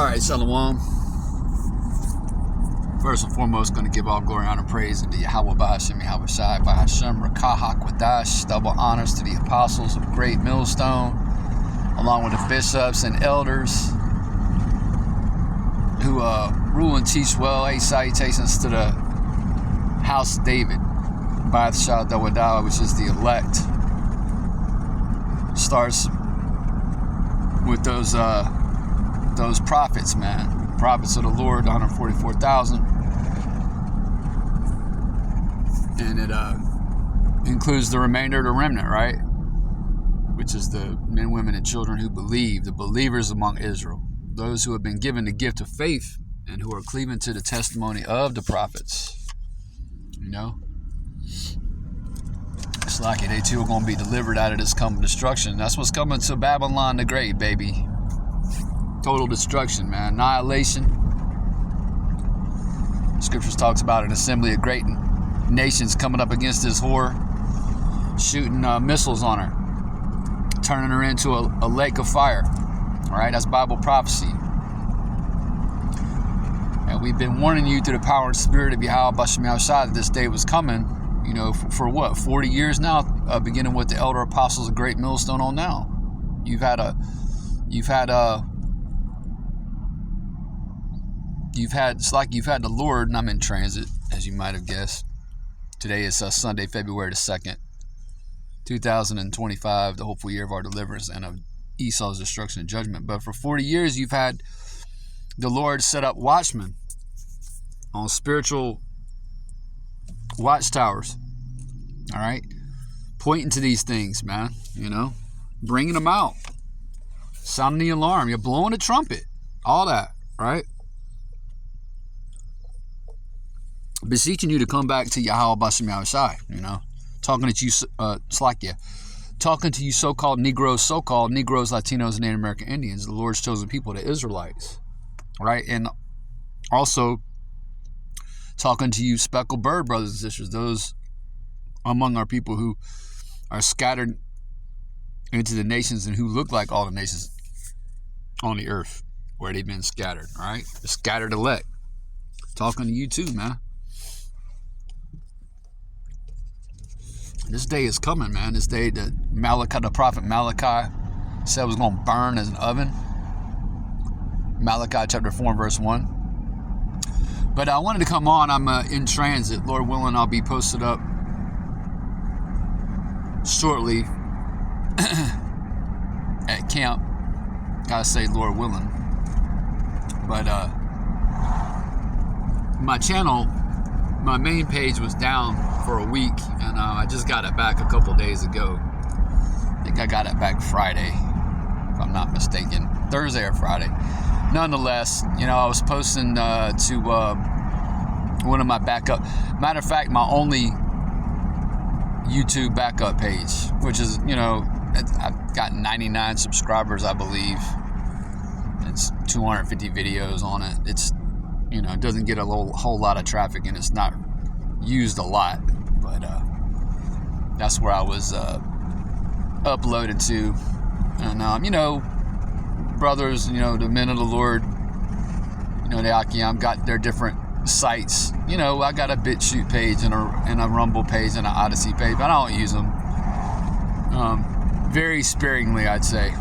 Alright, Shalom. First and foremost, going to give all glory, honor, praise unto Yahweh, Bahashem, Yahweh Shai, Bahashem, Rakahak, Wadash, double honors to the apostles of Great Millstone, along with the bishops and elders who rule and teach well. A salutations to the house of David, Ba'ath Shah Dawadah, which is the elect. Starts with those prophets, man. Prophets of the Lord, 144,000. And it includes the remainder of the remnant, right? Which is the men, women, and children who believe, the believers among Israel. Those who have been given the gift of faith and who are cleaving to the testimony of the prophets. You know? It's like they too are going to be delivered out of this coming destruction. That's what's coming to Babylon the Great, baby. Total destruction, man. Annihilation. Scriptures talks about an assembly of great nations coming up against this whore, shooting missiles on her, turning her into a lake of fire. All right, that's Bible prophecy. And we've been warning you through the power and spirit of Yahweh Bashem Yahushua that this day was coming. You know, for what, 40 years now, beginning with the elder apostles of Great Millstone on now. You've had the Lord, and I'm in transit, as you might have guessed. Today is Sunday, February the 2nd, 2025, the hopeful year of our deliverance and of Esau's destruction and judgment. But for 40 years, you've had the Lord set up watchmen on spiritual watchtowers, all right? Pointing to these things, man, you know, bringing them out, sounding the alarm, you're blowing the trumpet, all that, right? Beseeching you to come back to Yahweh Bashem Yahushai, you know, talking to you, talking to you so-called Negroes, Latinos, and Native American Indians, the Lord's chosen people, the Israelites, right? And also talking to you speckled bird brothers and sisters, those among our people who are scattered into the nations and who look like all the nations on the earth where they've been scattered, all right? The scattered elect. Talking to you too, man. This day is coming, man. This day that the prophet Malachi said was going to burn as an oven. Malachi chapter 4 and verse 1. But I wanted to come on. I'm in transit. Lord willing, I'll be posted up shortly at camp. Gotta say Lord willing. But my channel, my main page was down for a week, and I just got it back a couple days ago. I think I got it back Friday, if I'm not mistaken. Thursday or Friday. Nonetheless, you know, I was posting to one of my backup. Matter of fact, my only YouTube backup page, which is, you know, I've got 99 subscribers, I believe. It's 250 videos on it. It's, you know, it doesn't get a whole lot of traffic, and it's not used a lot, but that's where I was uploaded to. And you know, brothers, you know, the men of the Lord, you know, the Akiyam got their different sites. You know, I got a BitChute page and a Rumble page and an Odyssey page, but I don't use them very sparingly, I'd say,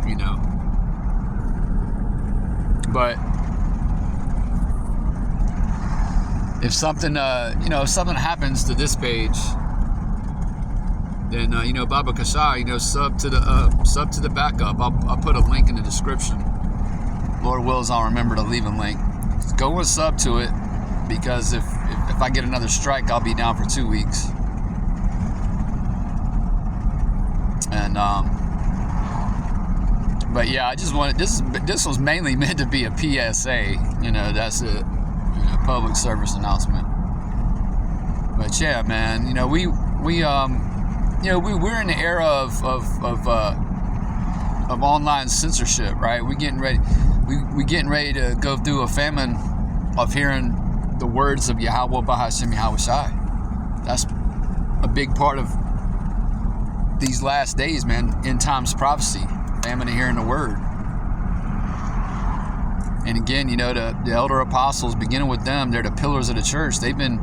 you know. But if something, you know, if something happens to this page, then you know, Baba Kasha, you know, sub to the backup. I'll put a link in the description. Lord wills, I'll remember to leave a link. Just go and sub to it, because if I get another strike, I'll be down for 2 weeks. And but yeah, I just wanted this was mainly meant to be a PSA. You know, that's it. You know, public service announcement. But yeah, man, you know, we're in the era of online censorship, right? We're getting ready to go through a famine of hearing the words of Yahweh Bahashem Yahushai. That's a big part of these last days, man. End times prophecy, famine of hearing the word. And again, the elder apostles, beginning with them, they're the pillars of the church. They've been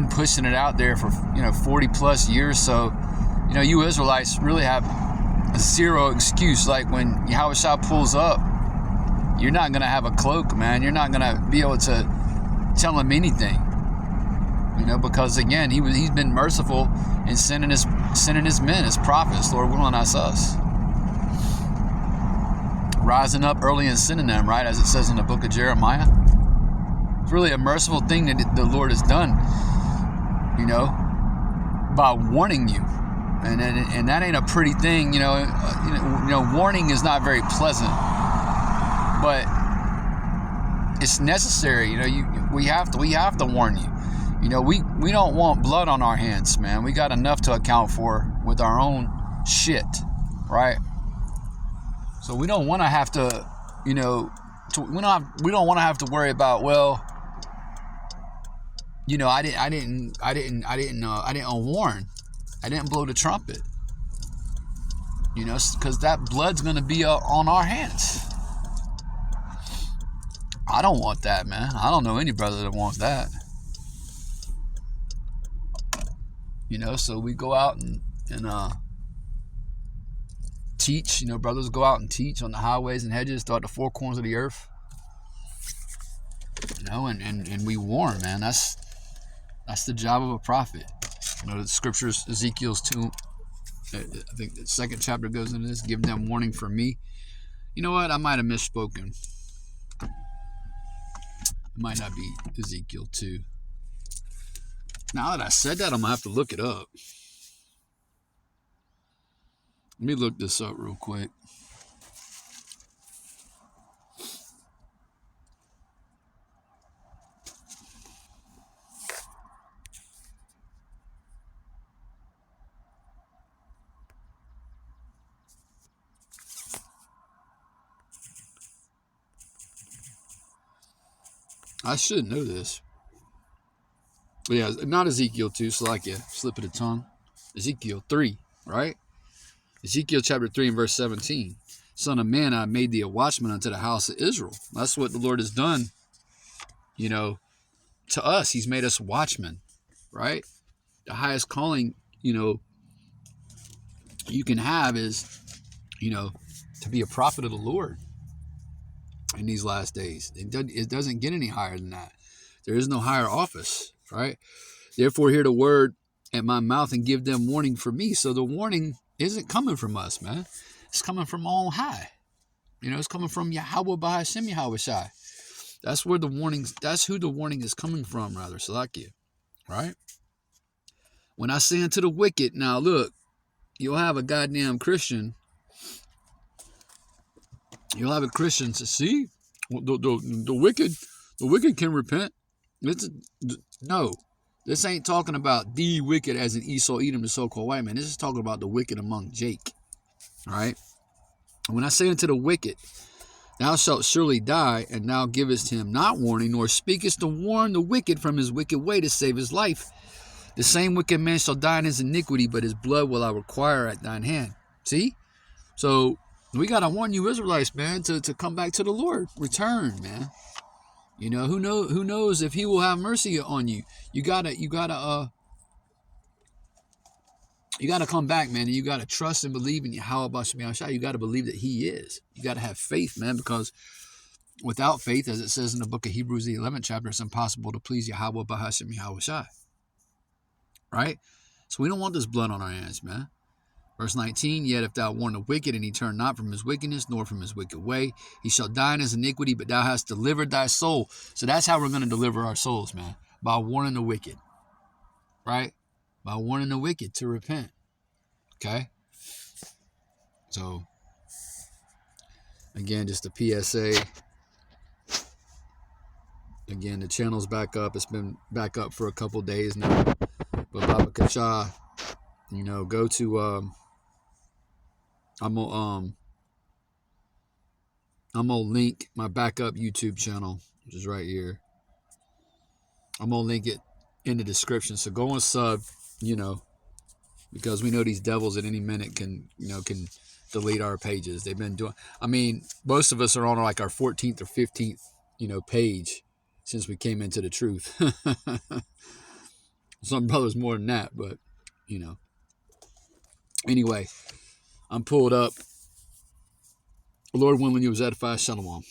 pushing it out there for 40 plus years. So, you Israelites really have zero excuse. Like when Yahushua pulls up, you're not gonna have a cloak, man. You're not gonna be able to tell him anything. Because again, he's been merciful in sending his men, his prophets, Lord willing, that's us. Rising up early and sending them, right, as it says in the book of Jeremiah. It's really a merciful thing that the Lord has done, by warning you, and that ain't a pretty thing, warning is not very pleasant, but it's necessary. We have to warn you. We don't want blood on our hands, man. We got enough to account for with our own shit, right? So we don't want to have to, we don't want to have to worry about, well, I didn't warn. I didn't blow the trumpet. Because that blood's going to be on our hands. I don't want that, man. I don't know any brother that wants that. So we go out and teach. Brothers go out and teach on the highways and hedges throughout the four corners of the earth. And we warn, man. That's the job of a prophet. The scriptures, Ezekiel's 2, I think the second chapter goes into this, giving them warning for me. You know what? I might have misspoken. It might not be Ezekiel 2. Now that I said that, I'm going to have to look it up. Let me look this up real quick. I should know this. But yeah, not Ezekiel 2, Salakia, slip of the tongue. Ezekiel 3, right? Ezekiel chapter 3 and verse 17. Son of man, I made thee a watchman unto the house of Israel. That's what the Lord has done, to us. He's made us watchmen, right? The highest calling, you can have is, to be a prophet of the Lord in these last days. It doesn't get any higher than that. There is no higher office, right? Therefore, hear the word at my mouth and give them warning for me. So the warning isn't coming from us, man. It's coming from on high. It's coming from Yahweh B'Hashem Yahushai. That's who the warning is coming from, rather, Salakia, right? When I say unto the wicked, now look, you'll have a goddamn Christian. You'll have a Christian to see the wicked can repent. No, this ain't talking about the wicked as in Esau, Edom, the so-called white man. This is talking about the wicked among Jake. All right. When I say unto the wicked, thou shalt surely die, and thou givest him not warning, nor speakest to warn the wicked from his wicked way to save his life. The same wicked man shall die in his iniquity, but his blood will I require at thine hand. See? So we got to warn you Israelites, man, to come back to the Lord. Return, man. Who knows if he will have mercy on you. You gotta come back, man, and you gotta trust and believe in Yahweh B'Shem Yahushua. You gotta believe that he is. You gotta have faith, man, because without faith, as it says in the book of Hebrews, the 11th chapter, it's impossible to please Yahweh B'Shem Yahushua. Right? So we don't want this blood on our hands, man. Verse 19, yet if thou warn the wicked, and he turn not from his wickedness, nor from his wicked way, he shall die in his iniquity, but thou hast delivered thy soul. So that's how we're going to deliver our souls, man. By warning the wicked. Right? By warning the wicked to repent. Okay? So, again, just a PSA. Again, the channel's back up. It's been back up for a couple days now. But Baba Kacha, go to... I'm gonna link my backup YouTube channel, which is right here. I'm gonna link it in the description. So go and sub, because we know these devils at any minute can delete our pages. They've been doing. I mean, most of us are on like our 14th or 15th, page since we came into the truth. Some brothers more than that, but Anyway, I'm pulled up. Lord willing, you was edified. Shalom.